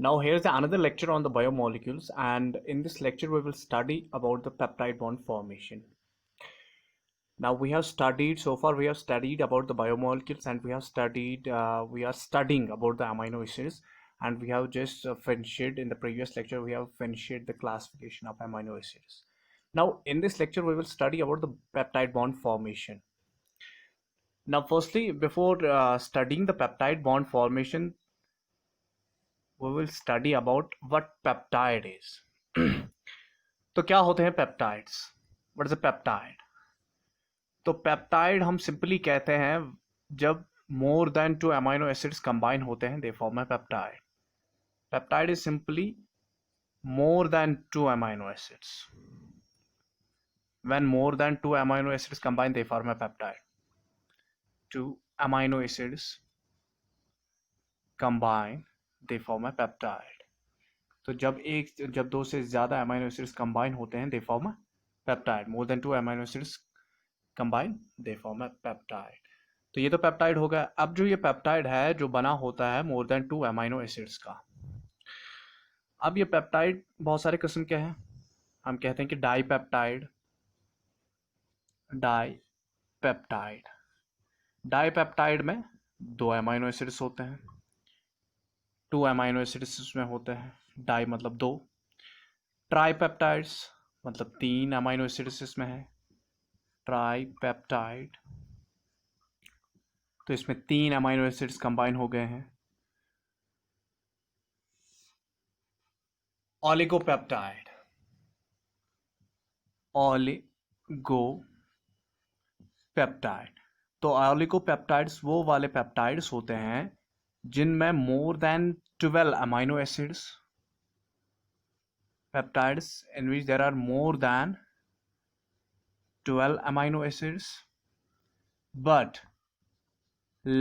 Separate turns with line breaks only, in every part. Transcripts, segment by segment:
Now here's another lecture on the biomolecules, and in this lecture we will study about the peptide bond formation. Now we have studied so far we have studied about the biomolecules, and we are studying about the amino acids, and we have just finished in the previous lecture. We have finished the classification of amino acids. Now in this lecture we will study about the peptide bond formation. Now firstly, before studying the peptide bond formation, we will study about what peptide is. तो क्या होते हैं peptides? What is a peptide? तो peptide हम simply कहते हैं जब more than two amino acids combine होते हैं, they form a peptide. Peptide is simply more than two amino acids. When more than two amino acids combine, they form a peptide. Two amino acids combine, they form a peptide. तो जब दो से ज्यादा amino acids combine होते हैं, they form a peptide. More than to amino acids combine, they form a peptide. तो ये तो पेप्टाइड हो गया. अब जो ये पेप्टाइड है जो बना होता है more than to amino acids का. अब ये पेप्टाइड बहुत सारे किस्म के हैं. हम कहते हैं कि डाई पेप्टाइड. डाई पेप्टाइड में दो अमीनो एसिड्स होते हैं, टू अमीनो एसिड्स उसमें होते हैं. डाई मतलब दो. ट्राईपेप्टाइड्स मतलब तीन अमीनो एसिड्स इसमें है. ट्राईपेप्टाइड, तो इसमें तीन अमीनो एसिड्स कंबाइन हो गए हैं. ऑलिगोपेप्टाइड. ऑलिगोपेप्टाइड, तो ऑलिगोपेप्टाइड्स वो वाले पेप्टाइड्स होते हैं जिनमें more than 12 amino acids. peptides in which there are more than 12 amino acids but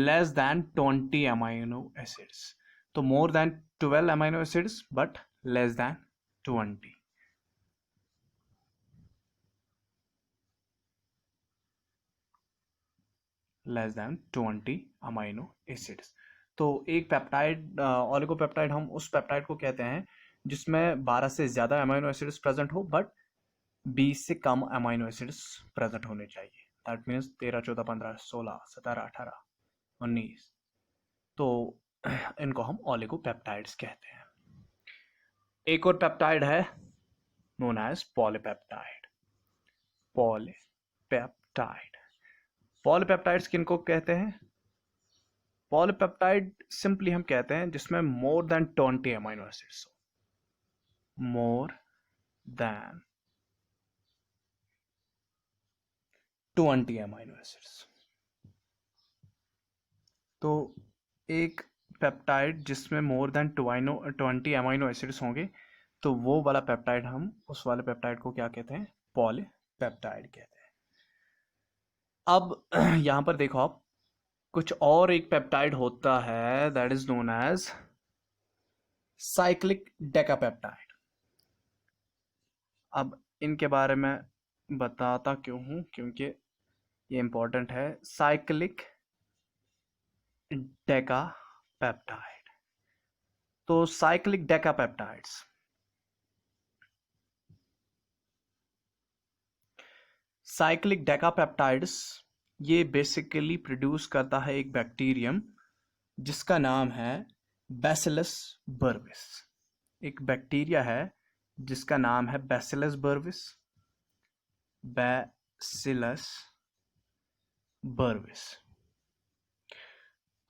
less than 20 amino acids. तो more than 12 amino acids but less than 20. less than 20 amino acids. तो एक peptide, oligopeptide, हम उस peptide को कहते हैं जिसमें 12 से ज़्यादा अमीनो एसिड्स प्रेजेंट हो बट 20 से कम अमीनो एसिड्स प्रेजेंट होने चाहिए. That means 13, 14, 15, 16, 17, 18, 19. तो इनको हम ऑलिगोपेप्टाइड्स कहते हैं. एक और पेप्टाइड है नोन एज पॉलीपेप्टाइड. पॉलीपेप्टाइड्स किनको कहते हैं? पॉलीपेप्टाइड सिंपली हम कहते हैं जिसमें मोर देन 20 अमीनो एसिड्स हो. More than 20 amino acids. तो एक पेप्टाइड जिसमें मोर देन 20 अमीनो एसिड्स होंगे, तो वो वाला पेप्टाइड, हम उस वाले पेप्टाइड को क्या कहते हैं? पॉलीपेप्टाइड कहते हैं. अब यहां पर देखो आप, कुछ और एक पेप्टाइड होता है that is known as cyclic decapeptide. अब इनके बारे में बताता क्यों हूं, क्योंकि ये इंपॉर्टेंट है. साइक्लिक डेकापेप्टाइड, तो साइक्लिक डेकापेप्टाइड्स, साइक्लिक डेकापेप्टाइड्स ये बेसिकली प्रोड्यूस करता है एक बैक्टीरियम जिसका नाम है बैसिलस बर्विस. एक बैक्टीरिया है जिसका नाम है बैसिलस बर्विस. बैसिलस बर्विस.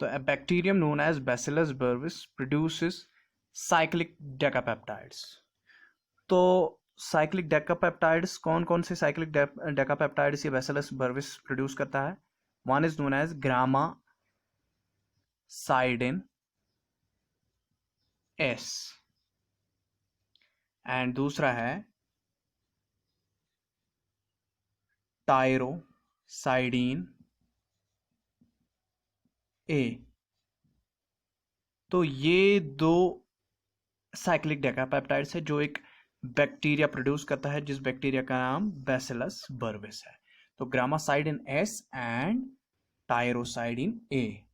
तो a bacterium known as Bacillus burvis produces cyclic decapeptides. तो साइक्लिक डेकापेप्टाइड्स, कौन कौन से साइक्लिक डेकापेप्टाइड्स ये बैसिलस बर्विस प्रोड्यूस करता है? One is known as gramicidin S, and दूसरा है टायरोसाइडिन ए. तो ये दो साइक्लिक डेकापेप्टाइड्स है जो एक बैक्टीरिया प्रोड्यूस करता है, जिस बैक्टीरिया का नाम बैसिलस बर्विस है. तो ग्रामासाइडिन एस एंड टायरोसाइडिन ए,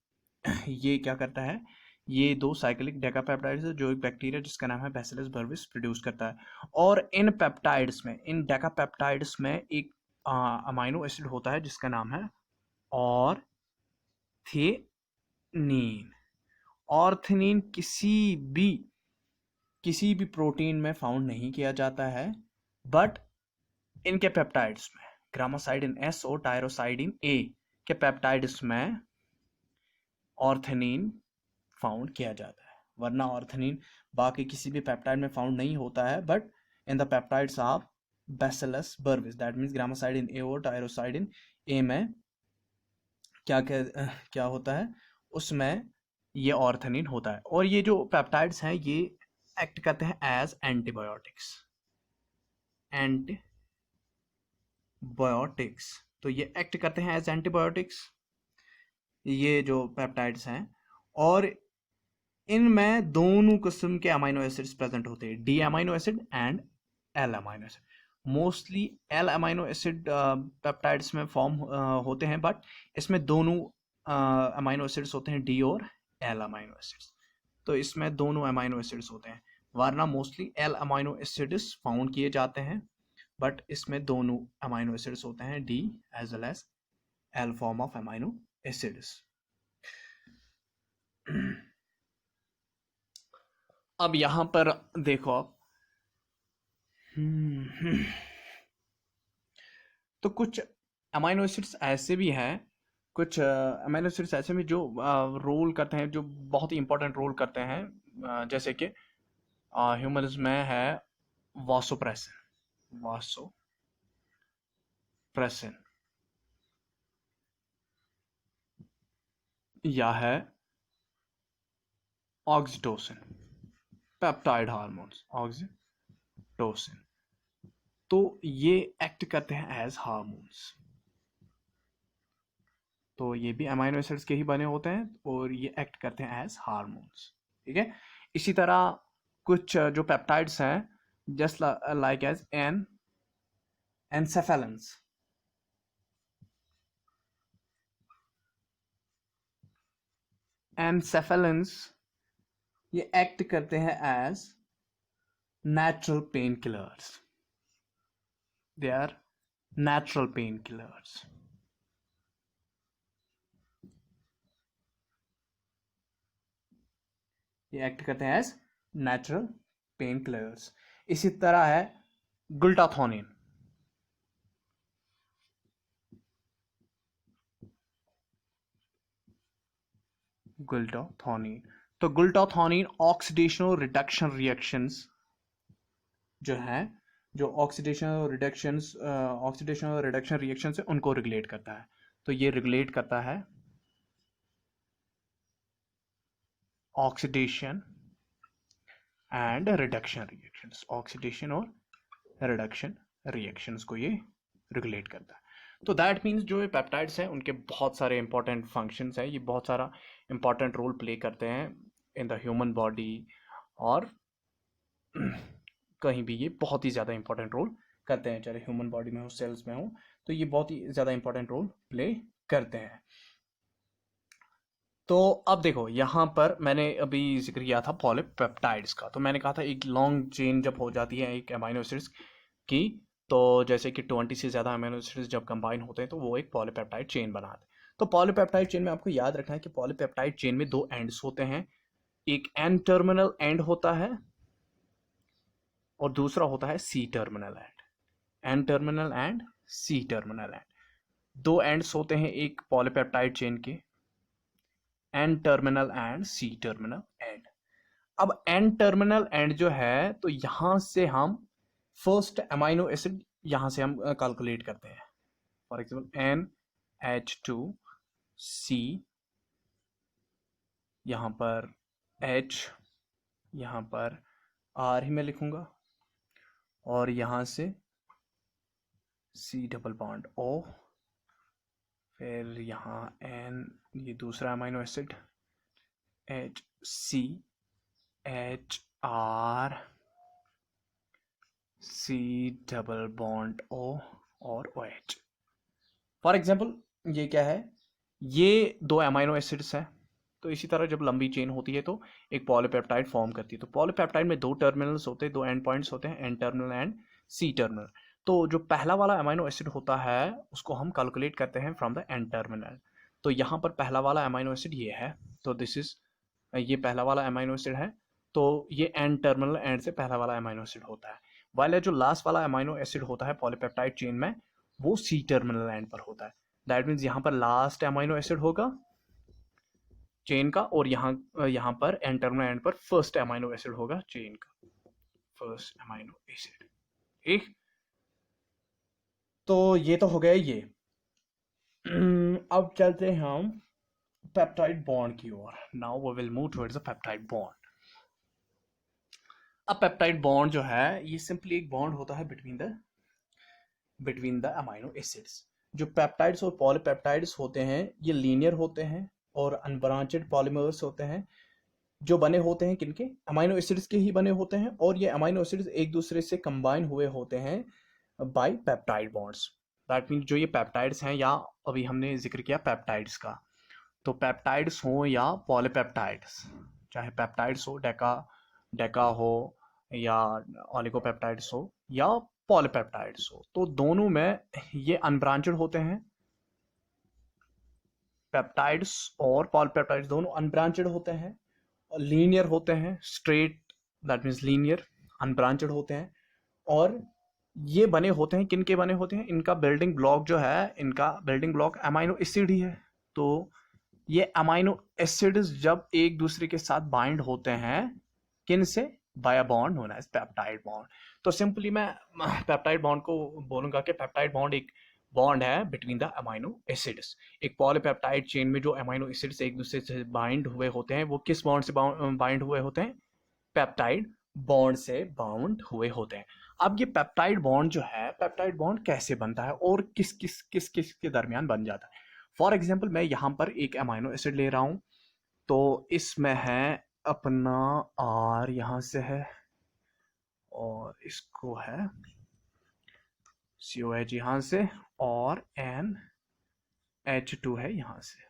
ये क्या करता है? ये दो साइक्लिक डेकापेप्टाइड्स है जो एक बैक्टीरिया जिसका नाम है बैसिलस बर्विस प्रोड्यूस करता है। और इन पेप्टाइड्स में, इन डेकापेप्टाइड्स में एक अमाइनो एसिड होता है जिसका नाम है ऑर्थिनीन। ऑर्थिनीन किसी भी प्रोटीन में फाउंड नहीं किया जाता है, बट इनके पेप्टाइड्स में, ग्रामासाइडिन एस और टायरोसाइडिन ए के पेप्टाइड्स में ऑर्थिनीन फाउंड किया जाता है। वरना ऑर्थिनीन बाकी किसी भी पेप्टाइड में फाउंड नहीं होता है, but in the peptides of bacillus brevis, that means gramicidin A और टायरोसाइडिन ए में क्या होता है, उसमें ये ऑर्थिनीन होता है। और ये जो पेप्टाइड्स हैं ये एक्ट करते हैं एज एंटीबायोटिक्स। तो ये एक्ट करते हैं एज एंटीबायोटिक्स, ये जो पेप्टाइड्स हैं। और इनमें दोनों किस्म के अमाइनो एसिड्स प्रेजेंट होते हैं, D amino acid and L amino acid. Mostly L amino acid peptides में फॉर्म होते हैं, बट इसमें दोनों अमाइनो एसिड्स होते हैं, डी और एल अमाइनो एसिड्स। तो इसमें दोनों अमाइनो एसिड्स होते हैं, वरना mostly L amino acids found किए जाते हैं, बट इसमें दोनों अमाइनो एसिड्स होते हैं, D as well as L form of amino acids. अब यहां पर देखो आप, तो कुछ अमाइनो एसिड्स ऐसे भी हैं, कुछ अमाइनो एसिड्स ऐसे भी जो रोल करते हैं, जो बहुत ही इंपॉर्टेंट रोल करते हैं, जैसे कि ह्यूमन्स में है वासोप्रेसिन या है ऑक्सीटोसिन, पेप्टाइड हार्मोन्स ऑक्सीटोसिन। तो ये एक्ट करते हैं एज हार्मोन्स। तो ये भी अमाइनो एसिड्स के ही बने होते हैं और ये एक्ट करते हैं एज हार्मोन्स, ठीक है। इसी तरह कुछ जो पेप्टाइड्स हैं, जस्ट लाइक एज एनसेफेलिन्स, ये एक्ट करते हैं as natural pain killers, they are natural pain killers. ये एक्ट करते हैं एज नेचुरल पेन किलर्स। इसी तरह है ग्लूटाथोनिन, तो ग्लूटाथोनिन ऑक्सीडेशन रिडक्शन रिएक्शंस जो है, जो ऑक्सीडेशन और रिडक्शन रिएक्शन है उनको रेगुलेट करता है। तो ये रेगुलेट करता है oxidation and reduction reactions, oxidation और रिडक्शन रिएक्शंस को ये रेगुलेट करता है। तो दैट मीन्स जो ये पेप्टाइड्स हैं उनके बहुत सारे इंपॉर्टेंट फंक्शंस हैं, ये बहुत सारा इंपॉर्टेंट रोल प्ले करते हैं इन द ह्यूमन बॉडी, और कहीं भी ये बहुत ही ज़्यादा इंपॉर्टेंट रोल करते हैं, चाहे ह्यूमन बॉडी में हो, सेल्स में हो, तो ये बहुत ही ज़्यादा इंपॉर्टेंट रोल प्ले करते हैं। तो अब देखो यहाँ पर मैंने अभी जिक्र किया था पॉलीपेप्टाइड्स का, तो मैंने कहा था एक लॉन्ग चेन जब हो जाती है एक अमाइनो एसिड्स की, तो जैसे कि 20 से ज़्यादा अमीनो एसिड्स जब कंबाइन होते हैं तो वो एक पॉलीपेप्टाइड चेन बनाते हैं। तो पॉलीपेप्टाइड चेन में आपको याद रखना है कि पॉलीपेप्टाइड चेन में दो एंड्स होते हैं, एक एन टर्मिनल एंड होता है और दूसरा होता है C terminal end. N terminal end C terminal end, दो एंड्स होते हैं एक पॉलीपेप्टाइड चेन के, N terminal end C terminal end. अब एन टर्मिनल एंड जो है, तो यहां से हम फर्स्ट अमाइनो एसिड यहां से हम कैलकुलेट करते हैं। फॉर एग्जाम्पल NH2C, यहां पर H, यहां पर R ही मैं लिखूंगा, और यहां से C डबल बॉन्ड O, फिर यहां N, ये दूसरा amino acid HC, HR, C double bond O और OH। फॉर एग्जाम्पल ये क्या है, ये दो अमाइनो एसिड्स हैं, तो इसी तरह जब लंबी चेन होती है तो एक पॉलीपेप्टाइड फॉर्म करती है। तो पॉलीपेप्टाइड में दो टर्मिनल्स होते हैं, दो एंड पॉइंट्स होते हैं, N terminal end C terminal. तो जो पहला वाला अमाइनो एसिड होता है उसको हम कैलकुलेट करते हैं फ्रॉम द एन टर्मिनल। तो यहाँ पर पहला वाला अमाइनो एसिड ये है, तो दिस इज, ये पहला वाला अमाइनो एसिड है, तो ये एन टर्मिनल एंड से पहला वाला अमाइनो एसिड होता है। वाले जो लास्ट वाला अमाइनो एसिड होता है पॉलीपेप्टाइड चेन में, वो सी टर्मिनल एंड पर होता है। दैट मीन्स यहाँ पर लास्ट अमाइनो एसिड होगा चेन का, और यहाँ पर एन टर्मिनल एंड पर फर्स्ट अमाइनो एसिड होगा चेन का, फर्स्ट अमाइनो एसिड। ठीक, तो ये तो हो गया ये। अब चलते हैं हम पेप्टाइड बॉन्ड की ओर। Now we will move towards the peptide bond. अब पेप्टाइड बॉन्ड जो है ये सिंपली एक बॉन्ड होता है बिटवीन द अमाइनो एसिड्स। जो पेप्टाइड्स और पॉलीपेप्टाइड्स होते हैं ये लीनियर होते हैं और अनब्रांचेड पॉलीमर्स होते हैं, जो बने होते हैं किनके, अमाइनो एसिड्स के ही बने होते हैं, और ये अमाइनो एसिड्स एक दूसरे से कंबाइन हुए होते हैं bye peptide bonds. That mean जो ये पेप्टाइड्स हैं, या अभी हमने जिक्र किया पेप्टाइड्स का, तो पेप्टाइड्स हो या पॉलीपेप्टाइड्स, चाहे पेप्टाइड्स हो, डेका हो, या ओलिगोपेप्टाइड्स हो, या पॉलीपेप्टाइड्स हो, तो दोनों में ये अनब्रांचेड होते हैं। पेप्टाइड्स और पॉलीपेप्टाइड्स दोनों अनब्रांचेड होते हैं, लीनियर होते हैं, स्ट्रेट, दैट मीन्स लीनियर, अनब्रांचेड होते हैं। और ये बने होते हैं, किनके बने होते हैं, इनका बिल्डिंग ब्लॉक जो है, इनका बिल्डिंग ब्लॉक अमाइनो एसिड ही है। तो ये अमाइनो एसिड्स जब एक दूसरे के साथ बाइंड होते हैं, किन से, by a bond known as peptide bond. तो सिंपली मैं पेप्टाइड बॉन्ड को बोलूंगा कि पेप्टाइड बॉन्ड एक बॉन्ड है बिटवीन द अमाइनो एसिड्स। एक पॉलीपेप्टाइड चेन में जो अमाइनो एसिड्स एक दूसरे से बाइंड हुए होते हैं, वो किस बॉन्ड से बाइंड हुए होते हैं, पेप्टाइड बॉन्ड से बाउंड हुए होते हैं। अब ये पेप्टाइड बॉन्ड जो है, पेप्टाइड बॉन्ड कैसे बनता है और किस किस के दरमियान बन जाता है। फॉर एग्जाम्पल मैं यहाँ पर एक अमाइनो एसिड ले रहा हूँ, तो इसमें है अपना आर, यहाँ से है, और इसको है COH यहाँ से, और NH2 है यहाँ से।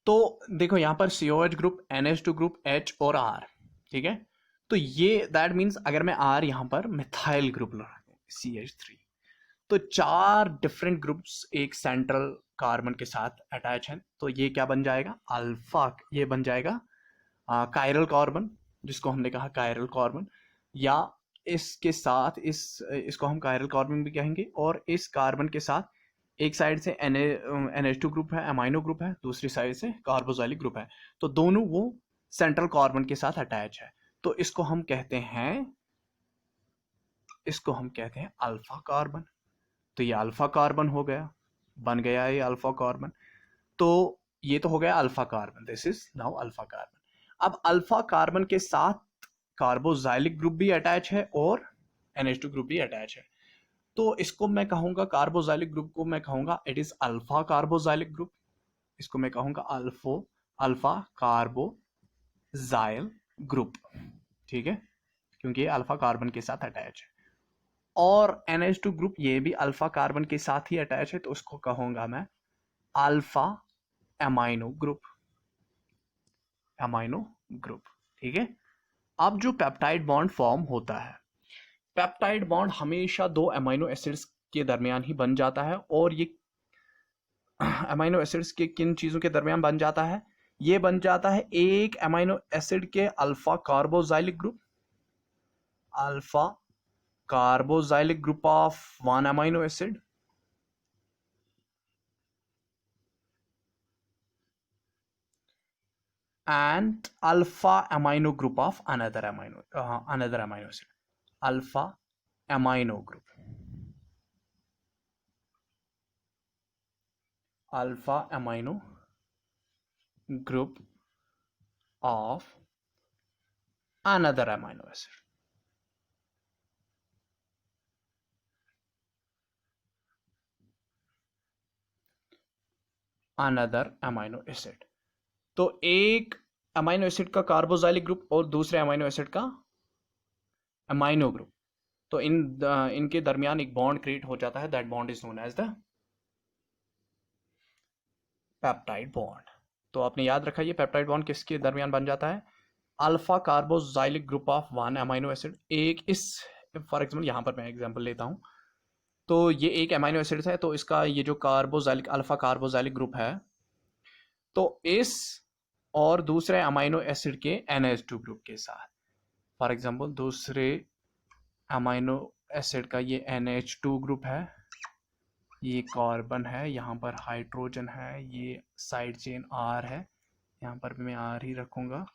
तो देखो यहाँ पर COH group, NH2 group, H और R, ठीक है। तो ये दैट मीन्स अगर मैं R यहाँ पर मिथाइल ग्रुप लगा दूं CH3, तो 4 डिफरेंट ग्रुप्स एक सेंट्रल कार्बन के साथ अटैच हैं, तो ये क्या बन जाएगा, अल्फा, ये बन जाएगा कायरल कार्बन, जिसको हमने कहा कायरल कार्बन, या इसके साथ इसको हम कायरल कार्बन भी कहेंगे। और इस कार्बन के साथ एक साइड से NH2 ग्रुप है, अमाइनो ग्रुप है, दूसरी साइड से कार्बोजाइलिक ग्रुप है, तो दोनों वो सेंट्रल कार्बन के साथ अटैच है। तो इसको हम कहते हैं अल्फा कार्बन। तो ये अल्फा कार्बन हो गया, बन गया ये अल्फा कार्बन। तो ये तो हो गया alpha carbon, this is now alpha carbon. अब अल्फा कार्बन के साथ कार्बोजाइलिक ग्रुप भी अटैच है और NH2 ग्रुप भी अटैच है। तो इसको मैं कहूंगा, कार्बोजाइलिक ग्रुप को मैं कहूंगा it is alpha carboxylic group. इसको मैं कहूंगा अल्फा कार्बोजाइल ग्रुप, ठीक है, क्योंकि ये अल्फा कार्बन के साथ अटैच है। और NH2 ग्रुप ये भी अल्फा कार्बन के साथ ही अटैच है, तो उसको कहूंगा मैं अल्फा अमाइनो ग्रुप, ठीक है। अब जो पेप्टाइड बॉन्ड फॉर्म होता है, पेप्टाइड बॉन्ड हमेशा दो अमाइनो एसिड्स के दरमियान ही बन जाता है। और ये अमाइनो एसिड्स के किन चीजों के दरमियान बन जाता है, ये बन जाता है एक अमाइनो एसिड के alpha carboxylic group, alpha carboxylic group of one amino acid, and alpha amino group of another amino acid, alpha amino group, alpha amino group of another amino acid. another amino acid, तो एक amino acid का carboxylic group और दूसरे amino acid का amino group, तो इनके दरमियान एक बॉन्ड क्रिएट हो जाता है, that bond is known as the peptide bond. तो आपने याद रखा ये पेप्टाइड बॉन्ड किसके दरमियान बन जाता है, alpha carboxylic group of one amino acid. एक इस फॉर एग्जाम्पल यहाँ पर मैं एग्जाम्पल लेता हूँ, तो ये एक अमाइनो एसिड है, तो इसका ये जो कार्बोजाइलिक अल्फा कार्बोजाइलिक ग्रुप है, तो इस और दूसरे अमाइनो एसिड के NH2 ग्रुप के साथ, फॉर एग्जाम्पल दूसरे अमाइनो एसिड का ये NH2 ग्रुप है, ये कार्बन है, यहाँ पर हाइड्रोजन है, ये साइड चेन R है, यहाँ पर भी मैं R ही रखूँगा,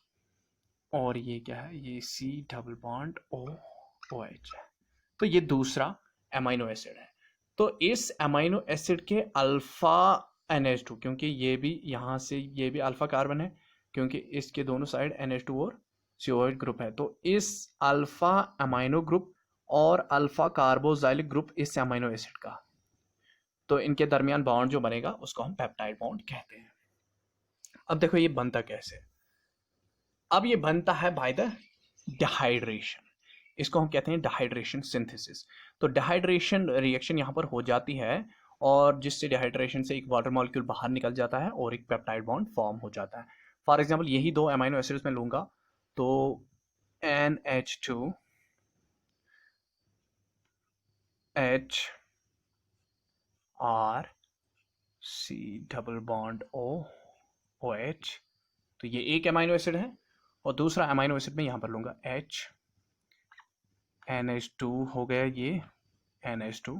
और ये क्या है, ये C डबल बॉन्ड OH है। तो ये दूसरा अमाइनो एसिड है। तो इस अमाइनो एसिड के अल्फा NH2, क्योंकि ये भी यहाँ से ये भी अल्फा कार्बन है, क्योंकि इसके दोनों साइड NH2 और COH ग्रुप है, तो इस अल्फा अमाइनो ग्रुप और अल्फा कार्बोजाइलिक ग्रुप इस अमाइनो एसिड का, तो इनके दरमियान बॉन्ड जो बनेगा उसको हम पेप्टाइड बॉन्ड कहते हैं। अब देखो ये बनता कैसे, अब ये बनता है बाय द डिहाइड्रेशन, इसको हम कहते हैं डिहाइड्रेशन सिंथेसिस। तो डिहाइड्रेशन रिएक्शन यहाँ पर हो जाती है, और जिससे डिहाइड्रेशन से एक वाटर मॉलिक्यूल बाहर निकल जाता है और एक पेप्टाइड बॉन्ड फॉर्म हो जाता है। फॉर एग्जांपल यही दो अमाइनो एसिड्स में लूंगा, तो NH2 H R C double bond OH, तो ये एक अमाइनो एसिड है, और दूसरा अमाइनो एसिड में यहाँ पर लूंगा NH2 हो गया, ये NH2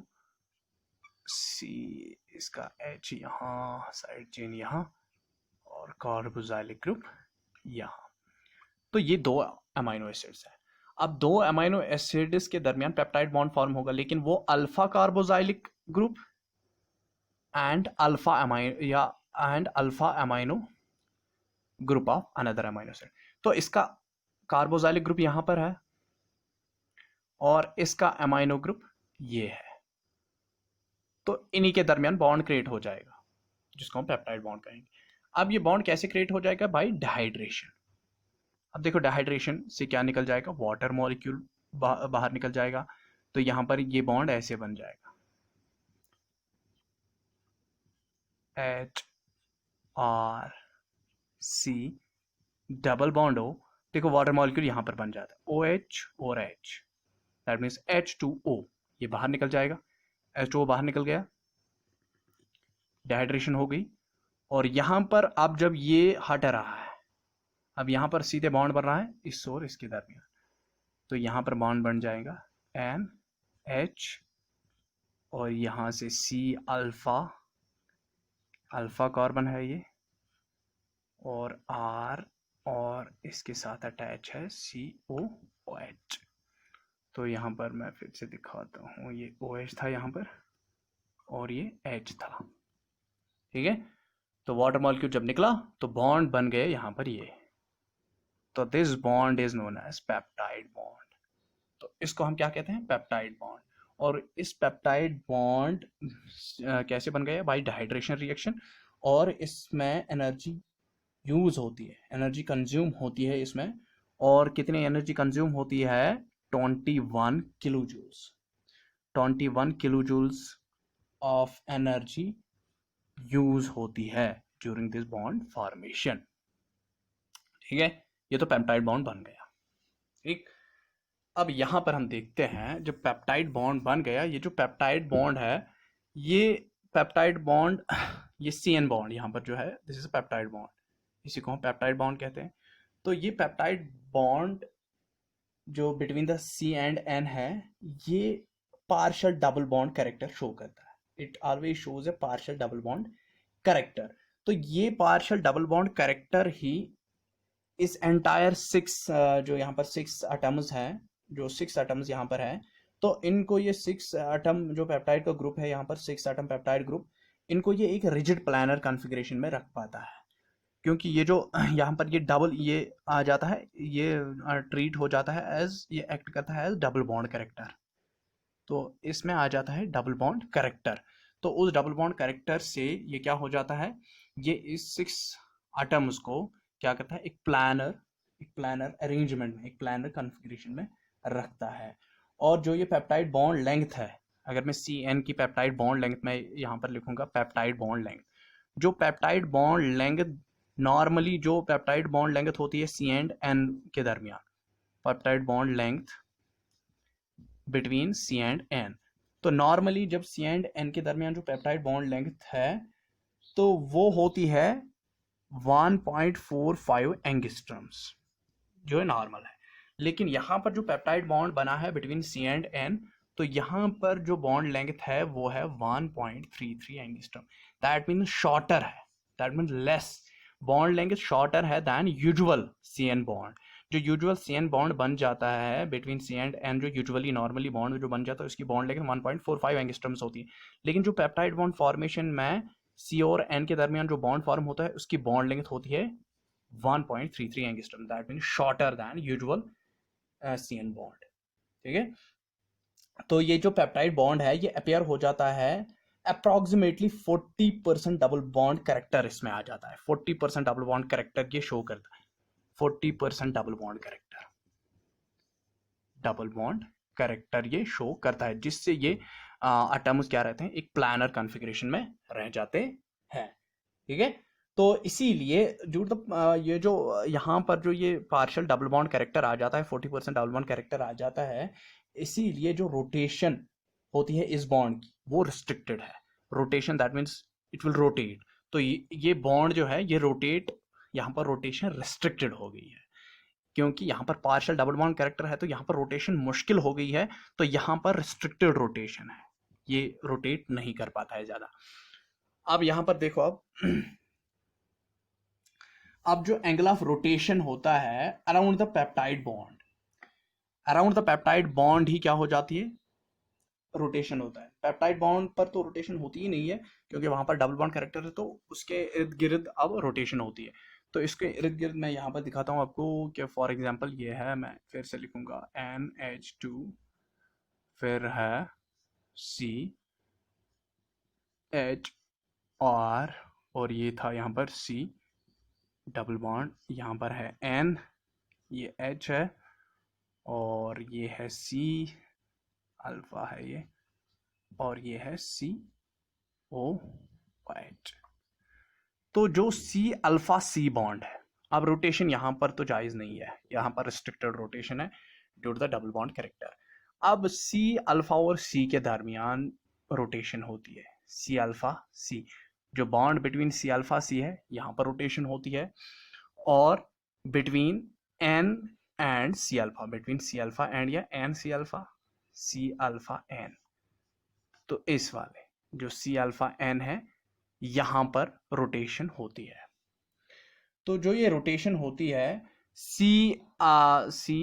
C, इसका H यहाँ, साइड चेन यहाँ, और कार्बोजाइलिक ग्रुप यहाँ। तो ये दो अमाइनो एसिड्स हैं। अब दो अमाइनो एसिड्स के दरमियान पेप्टाइड बॉन्ड फॉर्म होगा, लेकिन वो alpha carboxylic group and alpha amino group of another amino acid. तो इसका कार्बोजाइलिक ग्रुप यहाँ पर है, और इसका अमाइनो ग्रुप ये है, तो इन्हीं के दरमियान बॉन्ड क्रिएट हो जाएगा, जिसको हम पेप्टाइड बॉन्ड कहेंगे। अब ये बॉन्ड कैसे क्रिएट हो जाएगा, बाय डिहाइड्रेशन। अब देखो डिहाइड्रेशन से क्या निकल जाएगा, वाटर मॉलिक्यूल बाहर निकल जाएगा, तो यहां पर ये बॉन्ड ऐसे बन जाएगा, HRC डबल बॉन्ड O, देखो वाटर मॉलिक्यूल यहां पर बन जाता है OH और H, दैट मीन्स H2O, ये बाहर निकल जाएगा, H2O बाहर निकल गया, डिहाइड्रेशन हो गई। और यहां पर अब जब ये हट रहा है, अब यहां पर सीधे बॉन्ड बन रहा है इस और इसके दरमियान, तो यहां पर बॉन्ड बन जाएगा NH, और यहां से C अल्फा कार्बन है ये, और R, और इसके साथ अटैच है COOH। तो यहाँ पर मैं फिर से दिखाता हूँ, ये OH था यहाँ पर, और ये H था, ठीक है। तो वाटर मॉलिक्यूल जब निकला तो बॉन्ड बन गए यहाँ पर ये, तो this bond is known as peptide bond. तो इसको हम क्या कहते हैं, पेप्टाइड बॉन्ड। और इस पेप्टाइड बॉन्ड कैसे बन गए, बाय डिहाइड्रेशन रिएक्शन, और इसमें एनर्जी यूज होती है, एनर्जी कंज्यूम होती है इसमें, और कितनी एनर्जी कंज्यूम होती है, 21 kilo joules, 21 kilo joules of energy use होती है ड्यूरिंग दिस बॉन्ड फॉर्मेशन, ठीक है। ये तो पेप्टाइड बॉन्ड बन गया, ठीक। अब यहां पर हम देखते हैं जब पेप्टाइड बॉन्ड बन गया, ये जो पेप्टाइड बॉन्ड है, ये पेप्टाइड बॉन्ड, ये CN बॉन्ड यहाँ पर जो है, दिस इज पेप्टाइड बॉन्ड, इसी को हम पेप्टाइड बॉन्ड कहते हैं। तो ये पेप्टाइड बॉन्ड जो between the C and N है, ये partial double bond character show करता है, it always shows A partial double bond character. तो ये पार्शियल डबल बॉन्ड कैरेक्टर ही इस एंटायर 6 जो यहाँ पर 6 एटम्स हैं, जो 6 एटम्स यहाँ पर हैं, तो इनको ये 6 एटम जो पेप्टाइड का ग्रुप है, यहाँ पर 6 एटम पेप्टाइड ग्रुप, इनको ये एक रिजिड प्लानर कॉन्फ़िगरेशन में रख पाता है, क्योंकि ये जो यहाँ पर ये डबल ये आ जाता है, ये ट्रीट हो जाता है एज, ये एक्ट करता है एज डबल बॉन्ड कैरेक्टर, तो इसमें आ जाता है डबल बॉन्ड कैरेक्टर। तो उस डबल बॉन्ड कैरेक्टर से ये क्या हो जाता है, ये इस 6 एटम्स को क्या करता है, एक प्लानर अरेंजमेंट में, एक प्लानर कॉन्फ़िगरेशन में रखता है। और जो ये पेप्टाइड बॉन्ड लेंथ है, अगर मैं CN की पेप्टाइड बॉन्ड लेंथ में यहाँ पर लिखूंगा पेप्टाइड बॉन्ड लेंथ, जो पेप्टाइड बॉन्ड लेंथ नॉर्मली जो पेप्टाइड बॉन्ड लेंथ होती है सी एंड एन के दरमियान, peptide bond length between C and N, तो नॉर्मली जब सी एंड एन के दरमियान जो पेप्टाइड बॉन्ड लेंथ है तो वो होती है 1.45 एंगस्ट्रम्स, जो है नॉर्मल है। लेकिन यहाँ पर जो पेप्टाइड बॉन्ड बना है बिटवीन सी एंड एन, तो यहाँ पर जो बॉन्ड लेंथ है वो है 1.33 एंगस्ट्रम। दैट मीन्स शॉर्टर है, that means less, bond length shorter है than usual C N bond. जो यूजुअल सी एन बॉन्ड बन जाता है बिटवीन सी एंड एन, जो यूजुअली नॉर्मली बॉन्ड जो बन जाता है उसकी बॉन्ड लेंथ 1.45 एंगस्ट्रम्स होती है। लेकिन जो पेप्टाइड बॉन्ड फॉर्मेशन में सी और एन के दरमियान जो बॉन्ड फॉर्म होता है उसकी बॉन्ड लेंथ होती है 1.33 angstrom, that means shorter than usual C N bond. ठीक है, तो ये जो पेप्टाइड बॉन्ड है ये अपेयर हो जाता है अप्रोक्सीमेटली 40% डबल बॉन्ड कैरेक्टर इसमें आ जाता है। 40% डबल बॉन्ड कैरेक्टर ये शो करता है, 40% double bond character, double bond character ये शो करता है, जिससे ये एटम्स क्या रहते हैं, एक प्लानर कॉन्फ़िगरेशन में रह जाते हैं। ठीक है, तो इसीलिए ये जो यहाँ पर जो ये पार्शियल डबल बॉन्ड कैरेक्टर आ जाता है, 40% डबल बॉन्ड कैरेक्टर आ जाता है, इसीलिए जो रोटेशन होती है इस बॉन्ड की वो रिस्ट्रिक्टेड है। Rotation that means it will rotate, तो ये बॉन्ड जो है ये रोटेट, यहाँ पर रोटेशन रिस्ट्रिक्टेड हो गई है क्योंकि यहाँ पर पार्शियल डबल बॉन्ड कैरेक्टर है, तो यहाँ पर रोटेशन मुश्किल हो गई है, तो यहाँ पर रिस्ट्रिक्टेड रोटेशन है, ये रोटेट नहीं कर पाता है ज्यादा। अब यहाँ पर देखो, अब जो एंगल ऑफ रोटेशन होता है around the peptide bond, around the peptide bond ही क्या हो जाती है, रोटेशन होता है। पेप्टाइड बॉन्ड पर तो रोटेशन होती ही नहीं है क्योंकि वहां पर डबल बॉन्ड कैरेक्टर है, तो उसके इर्द गिर्द अब रोटेशन होती है। तो इसके इर्द गिर्द मैं यहाँ पर दिखाता हूँ आपको कि फॉर एग्जांपल ये है, मैं फिर से लिखूंगा NH2, फिर है CH और ये था यहाँ पर C, डबल बॉन्ड यहाँ पर है N, ये H है और ये है C अल्फा है ये, और ये है COH। तो जो C अल्फा C बॉन्ड है, अब रोटेशन यहाँ पर तो जायज नहीं है, यहाँ पर रिस्ट्रिक्टेड रोटेशन है due to the double bond character. अब C अल्फा और C के दरमियान रोटेशन होती है, C अल्फा C, जो bond between C alpha C है यहाँ पर रोटेशन होती है, और between N and C alpha, between C alpha and या N C alpha, C alpha N, तो इस वाले जो C अल्फा N है यहां पर रोटेशन होती है। तो जो ये रोटेशन होती है सी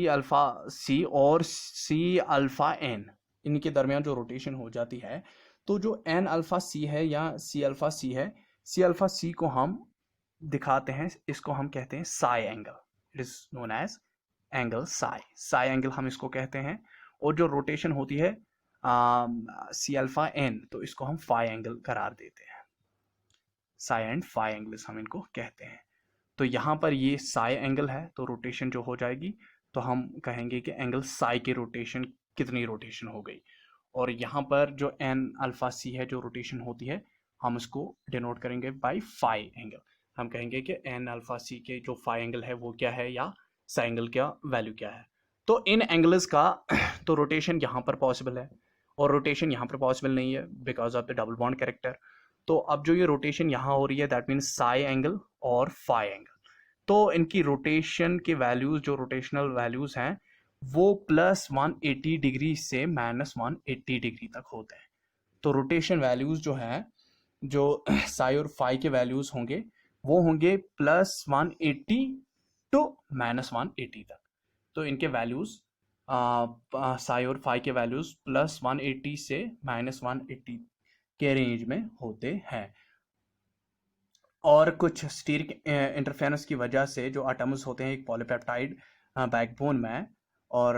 अल्फा सी और सी अल्फा एन, इनके दरमियान जो रोटेशन हो जाती है, तो जो एन अल्फा सी है या सी अल्फा सी है, सी अल्फा सी को हम दिखाते हैं, इसको हम कहते हैं psi angle, it is known as angle psi, psi angle हम इसको कहते हैं। और जो रोटेशन होती है सी अल्फा एन, तो इसको हम फाई एंगल करार देते हैं, साई एंड फाई एंगल्स हम इनको कहते हैं। तो यहाँ पर ये साई एंगल है, तो रोटेशन जो हो जाएगी तो हम कहेंगे कि एंगल साई की रोटेशन कितनी रोटेशन हो गई। और यहाँ पर जो एन अल्फा सी है जो रोटेशन होती है, हम इसको डिनोट करेंगे बाय फाई एंगल। हम कहेंगे कि एन अल्फा सी के जो फाई एंगल है वो क्या है, या साई एंगल का वैल्यू क्या है। तो इन एंगल्स का तो रोटेशन यहाँ पर पॉसिबल है और रोटेशन यहाँ पर पॉसिबल नहीं है because of the double bond character. तो अब जो ये रोटेशन यहाँ हो रही है दैट मीन्स साई एंगल और फाई एंगल, तो इनकी रोटेशन के वैल्यूज, जो रोटेशनल वैल्यूज हैं वो +180 डिग्री से -180 डिग्री तक होते हैं। तो रोटेशन वैल्यूज जो हैं, जो साई और फाई के वैल्यूज होंगे वो होंगे +180 टू -180 तक। तो इनके वैल्यूज साई और फाई के वैल्यूज +180 से -180 के रेंज में होते हैं। और कुछ स्टीरिक इंटरफेरेंस की वजह से जो एटम्स होते हैं एक पॉलीपेप्टाइड बैकबोन में, और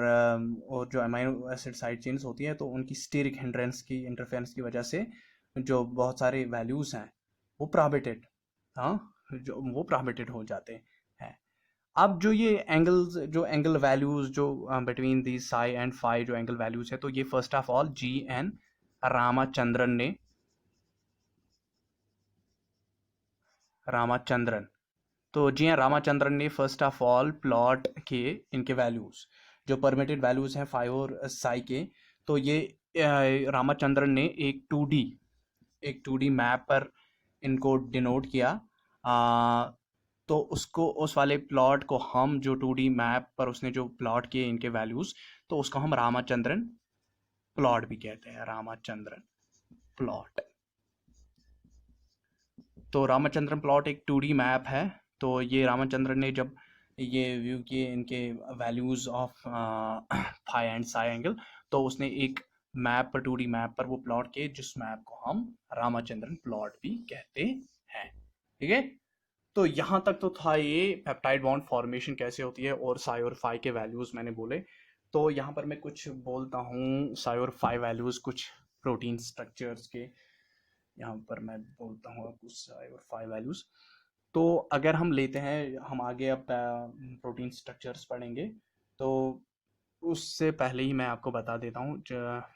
जो अमीनो एसिड साइड चेन्स होती है, तो उनकी स्टीरिक हिंड्रेंस की इंटरफेरेंस की वजह से जो बहुत सारे वैल्यूज हैं वो प्रोहिबिटेड, हाँ, जो वो प्रोहिबिटेड हो जाते हैं। अब जो ये एंगल्स, जो एंगल वैल्यूज जो between the psi and phi जो एंगल वैल्यूज है, तो ये first of all GN Ramachandran तो जी हाँ, रामाचंद्रन ने फर्स्ट ऑफ ऑल प्लॉट किए इनके वैल्यूज, जो परमिटेड वैल्यूज हैं फाइव और साई के। तो ये रामाचंद्रन ने एक 2D मैप पर इनको डिनोट किया। तो उसको, उस वाले प्लॉट को हम, जो 2D मैप पर उसने जो प्लॉट किए इनके वैल्यूज, तो उसको हम रामाचंद्रन प्लॉट भी कहते हैं, रामाचंद्रन प्लॉट। तो रामचंद्रन प्लॉट एक 2D मैप है। तो ये रामचंद्रन ने जब ये व्यू किए इनके values of phi and psi angle, तो उसने एक मैप पर, 2D मैप पर वो प्लॉट किए, जिस मैप को हम रामचंद्रन प्लॉट भी कहते हैं। ठीक है, तो यहाँ तक तो था ये पेप्टाइड बॉन्ड फॉर्मेशन कैसे होती है, और साई और फाई के वैल्यूज मैंने बोले। तो यहाँ पर मैं कुछ बोलता हूँ साई और फाई वैल्यूज, कुछ प्रोटीन स्ट्रक्चर्स के। यहाँ पर मैं बोलता हूँ कुछ साई और फाई वैल्यूज। तो अगर हम लेते हैं, हम आगे अब प्रोटीन स्ट्रक्चर्स पढ़ेंगे, तो उससे पहले ही मैं आपको बता देता हूँ,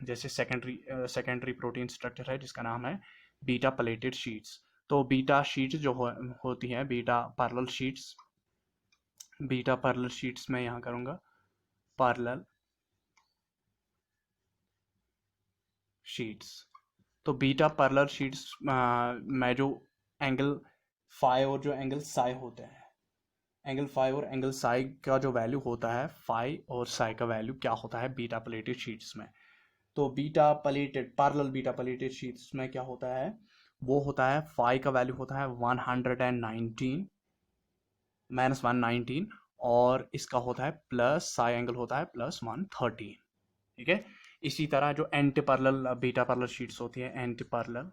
जैसे सेकेंडरी प्रोटीन स्ट्रक्चर है जिसका नाम है बीटा प्लेटेड शीट्स। तो बीटा शीट्स जो होती हैं, बीटा पैरेलल शीट्स मैं यहाँ करूँगा पैरेलल शीट्स। तो बीटा पैरेलल शीट्स में जो एंगल फाई और जो एंगल साई होते हैं, एंगल फाई और एंगल साई का जो वैल्यू होता है, फाई और साई का वैल्यू क्या होता है बीटा प्लेटेड शीट्स में। तो beta pleated, parallel beta pleated sheets में क्या होता है, वो होता है फाई का वैल्यू होता है 119 -119, और इसका होता है प्लस साई एंगल होता है +113। ठीक है, इसी तरह जो anti parallel beta parallel sheets होती है, एंटी पैरेलल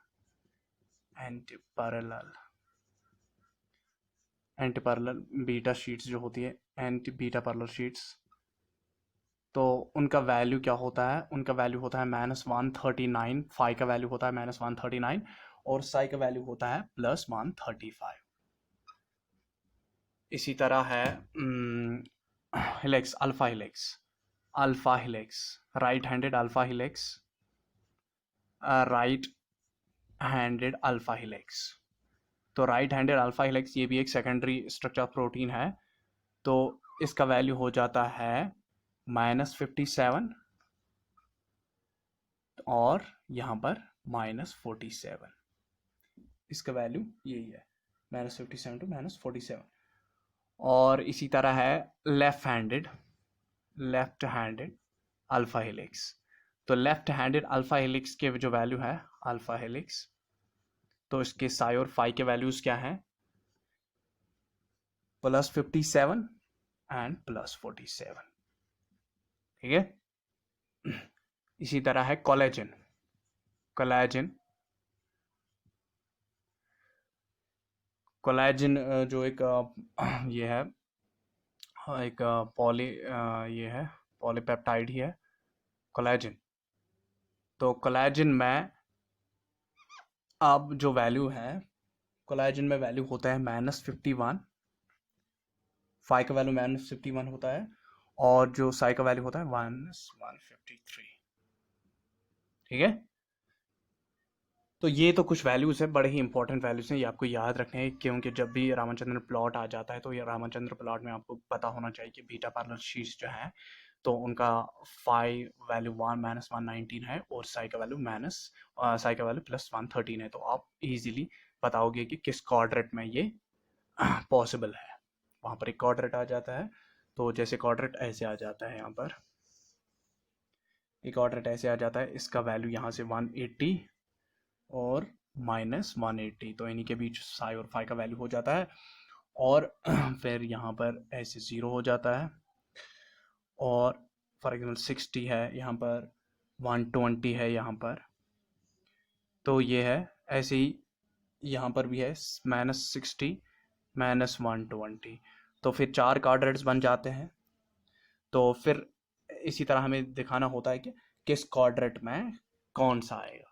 बीटा शीट्स जो होती है, एंटी बीटा पैरेलल शीट्स, तो उनका वैल्यू क्या होता है, उनका वैल्यू होता है -139। फाई का वैल्यू होता है -139, और साई का वैल्यू होता है +135। इसी तरह है helix, alpha helix, right handed alpha helix, right handed alpha helix. तो राइट हैंडेड अल्फा हिलेक्स ये भी एक सेकेंडरी स्ट्रक्चर प्रोटीन है। तो इसका वैल्यू हो जाता है -57, और यहाँ पर -47। इसका वैल्यू यही है, -57 to -47। और इसी तरह है लेफ्ट हैंडेड अल्फा हेलिक्स। तो लेफ्ट हैंडेड अल्फा हेलिक्स के जो वैल्यू है अल्फा हेलिक्स, तो इसके साई और फाई के वैल्यूज क्या हैं, +57 एंड +47। ठीक है, इसी तरह है कोलेजन जो एक ये है, एक ये है पॉलीपेप्टाइड ही है कोलेजन। तो कोलेजन में अब जो वैल्यू है, कोलेजन में वैल्यू होता है -51, फाई का वैल्यू -51 होता है, और जो साई का वैल्यू होता है -153। ठीक है, तो ये तो कुछ वैल्यूज है, बड़े ही इंपॉर्टेंट वैल्यूज हैं, ये आपको याद रखने हैं, क्योंकि जब भी रामचंद्रन प्लॉट आ जाता है, तो ये रामचंद्र प्लॉट में आपको पता होना चाहिए कि बीटा पैरेलल शीट्स जो हैं, तो उनका फाई वैल्यू -119 है, और साई का वैल्यू +113 है। तो आप इजीली बताओगे कि किस क्वाड्रेंट में ये पॉसिबल है। वहाँ पर एक क्वाड्रेंट आ जाता है, तो जैसे क्वाड्रेंट ऐसे आ जाता है, यहाँ पर एक क्वाड्रेंट ऐसे आ जाता है, इसका वैल्यू यहाँ से 180 और -180, तो इन्हीं के बीच साई और फाई का वैल्यू हो जाता है, और फिर यहाँ पर ऐसे 0 हो जाता है, और फॉर एग्जाम्पल 60 है यहाँ पर, 120 है यहाँ पर, तो ये है ऐसे ही यहाँ पर भी है -60 -120। तो फिर 4 क्वाड्रेंट्स बन जाते हैं। तो फिर इसी तरह हमें दिखाना होता है कि किस क्वाड्रेंट में कौन सा आएगा।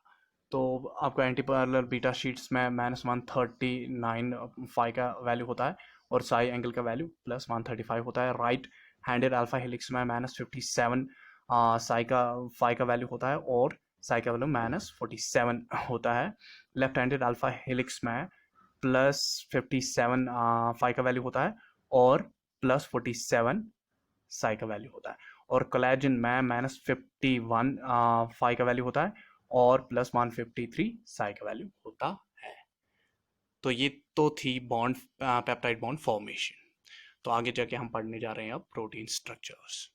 तो आपको एंटी पैरेलल बीटा शीट्स में -139 फाई का वैल्यू होता है, और साई एंगल का वैल्यू +135 होता है। राइट हैंडेड अल्फा हेलिक्स में -57 फाई का वैल्यू होता है, और साई का वैल्यू -47 होता है। लेफ्ट हैंडेड अल्फा हेलिक्स में +57 फाई का वैल्यू होता है और +47 साई का वैल्यू होता है। और कोलेजन में -51 फाई का वैल्यू होता है और +153 साई का वैल्यू होता है। तो ये तो थी बॉन्ड पेप्टाइड बॉन्ड फॉर्मेशन। तो आगे जाके हम पढ़ने जा रहे हैं अब प्रोटीन स्ट्रक्चर्स।